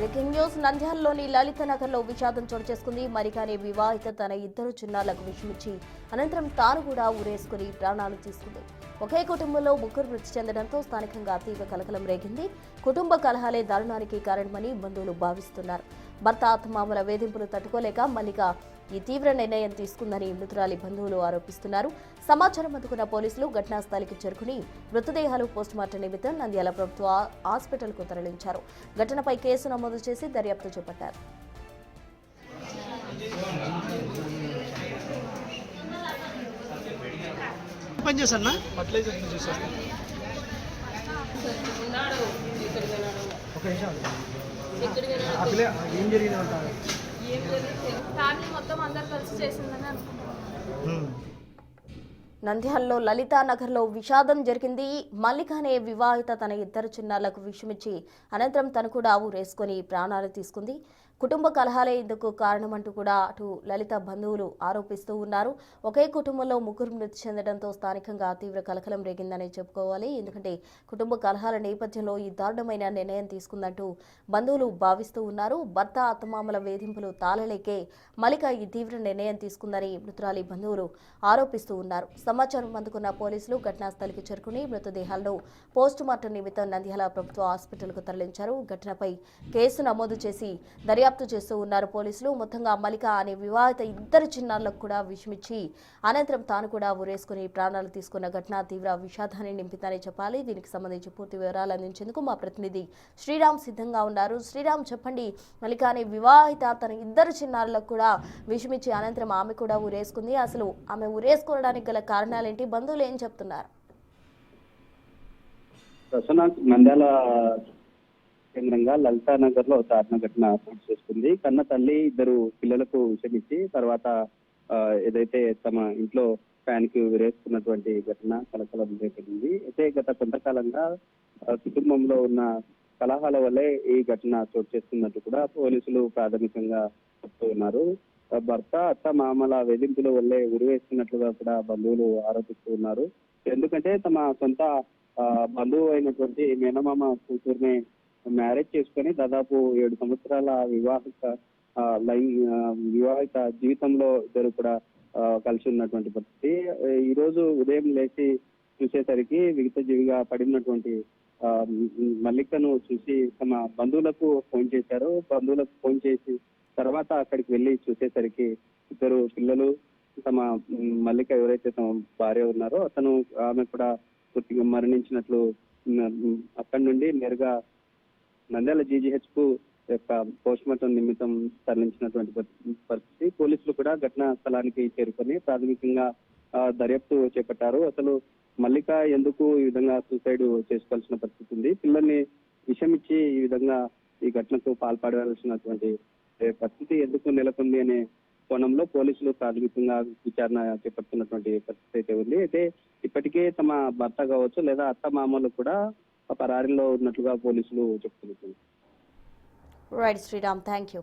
Breaking news నంద్యాలలోని లలిత నగర్లో విషాదం చోటు చేసుకుంది. మరికానే వివాహిత తన ఇద్దరు చిన్నారులకు విషమిచ్చి అనంతరం తాను కూడా ఊరేసుకుని ప్రాణాలు తీసుకుంది. ఒకే కుటుంబంలో ముగ్గురు మృతి చెందడంతో స్థానికంగా తీవ్ర కలకలం రేగింది. కుటుంబ కలహాలే దారుణానికి కారణమని బంధువులు భావిస్తున్నారు. భర్త ఆత్మామల వేధింపులు తట్టుకోలేక మల్లిక ఈ తీవ్ర నిర్ణయం తీసుకుందని మృతురాలి బంధువులు ఆరోపిస్తున్నారు. సమాచారం అందుకున్న పోలీసులు ఘటనా స్థలికి చేరుకుని మృతదేహాలు పోస్టుమార్టం నిమిత్తం నంద్యాల ప్రభుత్వ హాస్పిటల్కు తరలించారు. ఘటనపై కేసు నమోదు చేసి దర్యాప్తు చేపట్టారు. నంద్యాలలో లలితా నగర్లో విషాదం జరిగింది. మల్లిక అనే వివాహిత తన ఇద్దరు చిన్నారులకు విషమిచ్చి అనంతరం తను కూడా ఊరేసుకొని ప్రాణాలు తీసుకుంది. కుటుంబ కలహాలే ఇందుకు కారణమంటూ కూడా అటు లలిత బంధువులు ఆరోపిస్తూ ఉన్నారు. ఒకే కుటుంబంలో ముగ్గురు మృతి చెందడంతో స్థానికంగా తీవ్ర కలకలం రేగిందని చెప్పుకోవాలి. ఎందుకంటే కుటుంబ కలహాల నేపథ్యంలో ఈ దారుణమైన నిర్ణయం తీసుకుందంటూ బంధువులు భావిస్తూ ఉన్నారు. భర్త అత్తమామల వేధింపులు తాళలేకే మల్లిక ఈ తీవ్ర నిర్ణయం తీసుకుందని మృతురాలి బంధువులు ఆరోపిస్తూ ఉన్నారు. సమాచారం అందుకున్న పోలీసులు ఘటనా స్థలికి చేరుకుని మృతదేహాలను పోస్టుమార్టం నిమిత్తం నంద్యాల ప్రభుత్వ హాస్పిటల్కు తరలించారు. ఘటనపై కేసు నమోదు చేసి దర్యాప్తు చేస్తూ ఉన్నారు పోలీసులు. మొత్తంగా మల్లిక అనే వివాహిత ఇద్దరు చిన్నారులకు కూడా విషమిచ్చి అనంతరం తాను కూడా ఊరేసుకుని ప్రాణాలు తీసుకున్న ఘటన తీవ్ర విషాదాన్ని నింపిందని చెప్పాలి. దీనికి సంబంధించి పూర్తి వివరాలు అందించేందుకు మా ప్రతినిధి శ్రీరామ్ సిద్ధంగా ఉన్నారు. శ్రీరామ్, చెప్పండి, మల్లిక అనే వివాహిత తన ఇద్దరు చిన్నారులకు కూడా విషమిచ్చి అనంతరం ఆమె కూడా ఊరేసుకుంది. అసలు ఆమె ఊరేసుకోవడానికి గల కారణాలేంటి? బంధువులు ఏం చెప్తున్నారు? నంద్యాల కేంద్రంగా లలితా నగర్ లో దారుణ ఘటన చోటు చేసుకుంది. కన్న తల్లి ఇద్దరు పిల్లలకు విషమిచ్చి తర్వాత ఏదైతే తమ ఇంట్లో ఫ్యాన్ కి విరేసుకున్నటువంటి ఘటన కలకలం రేపింది. అయితే గత కొంతకాలంగా కుటుంబంలో ఉన్న కలహాల వల్లే ఈ ఘటన చోటు చేసుకున్నట్టు కూడా పోలీసులు ప్రాథమికంగా చెప్తూ ఉన్నారు. భర్త అత్త మామల వేధింపుల వల్లే ఉరివేస్తున్నట్లుగా కూడా బంధువులు ఆరోపిస్తూ ఉన్నారు. ఎందుకంటే తమ సొంత బంధువు అయినటువంటి మేనమామ కూతుర్ని మ్యారేజ్ చేసుకుని దాదాపు 7 సంవత్సరాల వివాహిత జీవితంలో ఇద్దరు కూడా కలిసి ఉన్నటువంటి పరిస్థితి. ఈ రోజు ఉదయం లేచి చూసేసరికి విగత జీవిగా పడినటువంటి మల్లికను చూసి తమ బంధువులకు ఫోన్ చేశారు. బంధువులకు ఫోన్ చేసి తర్వాత అక్కడికి వెళ్లి చూసేసరికి ఇద్దరు పిల్లలు, తమ మల్లిక ఎవరైతే తమ భార్య ఉన్నారో అతను ఆమె కూడా పూర్తిగా మరణించినట్లు అక్కడి నుండి నేరుగా నంద్యాల జీజీహెచ్ కు యొక్క పోస్ట్ మార్టం నిమిత్తం తరలించినటువంటి పరిస్థితి. పోలీసులు కూడా ఘటనా స్థలానికి చేరుకొని ప్రాథమికంగా దర్యాప్తు చేపట్టారు. అసలు మల్లిక ఎందుకు ఈ విధంగా సూసైడ్ చేసుకోవాల్సిన పరిస్థితి ఉంది, పిల్లల్ని విషమిచ్చి ఈ విధంగా ఈ ఘటనకు పాల్పడాల్సినటువంటి పరిస్థితి ఎందుకు నెలకొంది అనే కోణంలో పోలీసులు ప్రాథమికంగా విచారణ చేపడుతున్నటువంటి పరిస్థితి అయితే ఉంది. అయితే ఇప్పటికే తమ భర్త కావచ్చు లేదా అత్త మామలు కూడా పరారీలో ఉన్నట్లుగా పోలీసులు చెప్తున్నారు. Right Sriram, thank you.